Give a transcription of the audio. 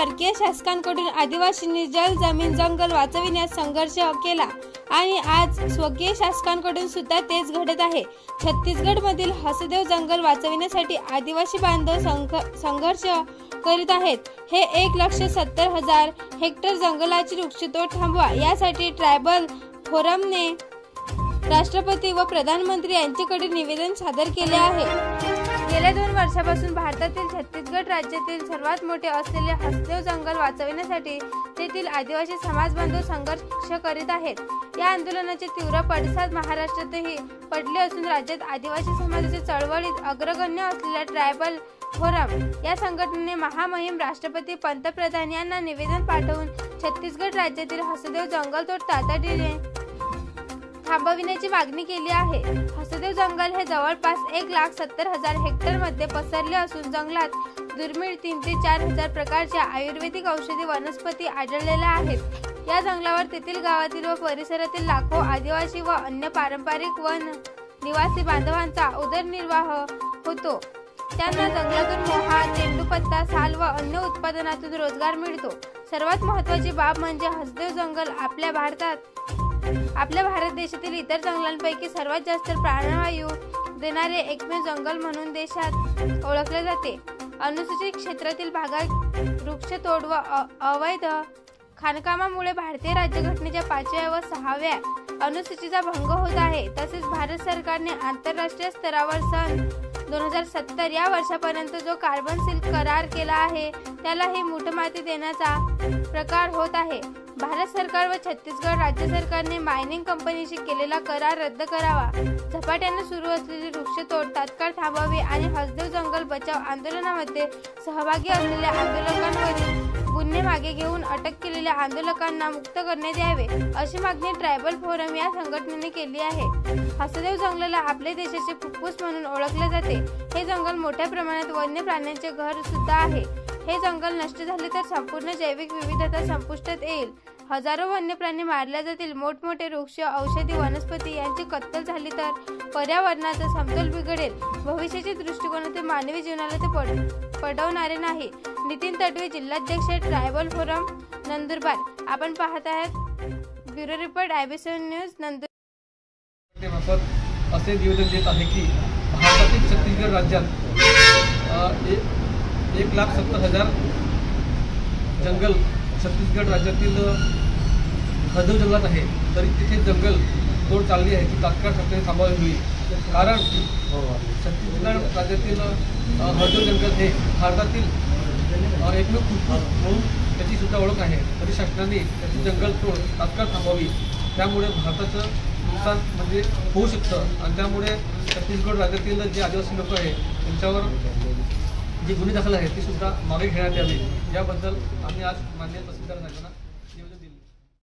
परकीय शासकांकडून आदिवासींनी जमीन जंगल वाचविण्यास संघर्ष केला आणि आज स्वकीय शासकांकडून सुद्धा तेच घडत आहे। छत्तीसगडमधील हसदेव जंगल वाचविण्यासाठी आदिवासी बांधव संघर्ष करीत आहेत। हे 1,70,000 हेक्टर जंगलाची वृक्षतोड थांबवा यासाठी ट्रायबल फोरमने राष्ट्रपती व प्रधानमंत्री यांच्याकडे निवेदन सादर केले आहे। गेल्या 2 वर्षांपासून भारतातील छत्तीसगड राज्यातील सर्वात मोठे असलेले हसदेव जंगल वाचविण्यासाठी तेथील आदिवासी समाज बांधव संघर्ष करीत आहेत। या आंदोलनाचे तीव्र पडसाद महाराष्ट्रातही पडले असून राज्यात आदिवासी समाजाच्या चळवळीत अग्रगण्य असलेल्या ट्रायबल फोरम या संघटनेने महामहिम राष्ट्रपती पंतप्रधान यांना निवेदन पाठवून छत्तीसगड राज्यातील हसदेव जंगलतोड तातडीने थांबविण्याची मागणी केली आहे। हसदेव जंगल हे जवळपास 1,70,000 हेक्टर मध्ये पसरले असून जंगलात दुर्मिळ 3 ते 4 हजार प्रकारच्या आयुर्वेदिक औषधी वनस्पती आढळलेल्या आहेत। या जंगलावर तेथील गावातील व परिसरातील लाखो आदिवासी व अन्य पारंपरिक वन निवासी बांधवांचा उदरनिर्वाह होतो। त्यांना जंगलातून मोहा, तेंडूपत्ता, साल व अन्य उत्पादनातून रोजगार मिळतो। सर्वात महत्त्वाची बाब म्हणजे हसदेव जंगल आपल्या भारत देशातील इतर जंगलांपैकी सर्वात जास्त प्राणवायू देणारे एकमेव जंगल म्हणून देशात ओळखले जाते। अनुसूचित क्षेत्रातील भागात वृक्षतोड व अवैध खाणकामामुळे भारतीय राज्यघटनेच्या 5व्या व 6व्या अनुसूचीचा भंग होत आहे। तसेच भारत सरकारने आंतरराष्ट्रीय स्तरावर सन 2070 या वर्षापर्यंत जो कार्बन सिल्क करार केला आहे त्यालाही मूठमाती देण्याचा प्रकार होत आहे। भारत सरकार व छत्तीसगड राज्य सरकारने मायनिंग कंपनीशी केलेला करार रद्द करावा, झपाट्याने सुरू असलेली वृक्षतोड तात्काळ थांबवावी आणि हसदेव जंगल बचाव आंदोलनामध्ये सहभागी असलेल्या आंदोलकांवरील गुन्हे मागे घेऊन अटक केलेल्या आंदोलकांना मुक्त करण्यात यावे, अशी मागणी ट्रायबल फोरम या संघटनेने केली आहे। हसदेव जंगलाला आपल्या देशाचे फुफ्फुस म्हणून ओळखले जाते। हे जंगल मोठ्या प्रमाणात वन्य प्राण्यांचे घर सुद्धा आहे। हे जंगल नष्ट झाले तर संपूर्ण जैविक विविधता संपुष्टात येईल। हजारो वन्य प्राणी मारल्या जातील। मोठमोठे वृक्ष, औषधी वनस्पती यांची कत्तल झाली तर पर्यावरणाचा समतोल बिघडेल। भविष्याच्या दृष्टिकोनातून मानवी जीवनाला ते पडवणारे नाही। नितीन तडवी, जिल्हाध्यक्ष, ट्रायबल फोरम, नंदुरबार। आपण पाहत आहात bureau report IB7 news, Nandurbar. असे निवेदन देत आहे की भारतातील छत्तीसगड राज्यात 1,70,000 जंगल छत्तीसगड राज्यातील हसदेव जंगलात आहे, तरी तिथे जंगल तोड चालली आहे ती तात्काळ सरकारने थांबवावी होईल। कारण छत्तीसगड राज्यातील हसदेव जंगल हे भारतातील एकमेव फुफ्फुस म्हणून त्याची सुद्धा ओळख आहे, तरी शासनाने त्याची जंगल तोड तात्काळ थांबवावी। त्यामुळे भारताचं नुकसान म्हणजे होऊ शकतं आणि त्यामुळे छत्तीसगड राज्यातील जे आदिवासी लोक आहेत त्यांच्यावर जे गुन्हे दाखल आहेत ते सुद्धा मागे घेण्यात यावे, याबद्दल आम्ही आज माननीय तहसीलदार साहेबांना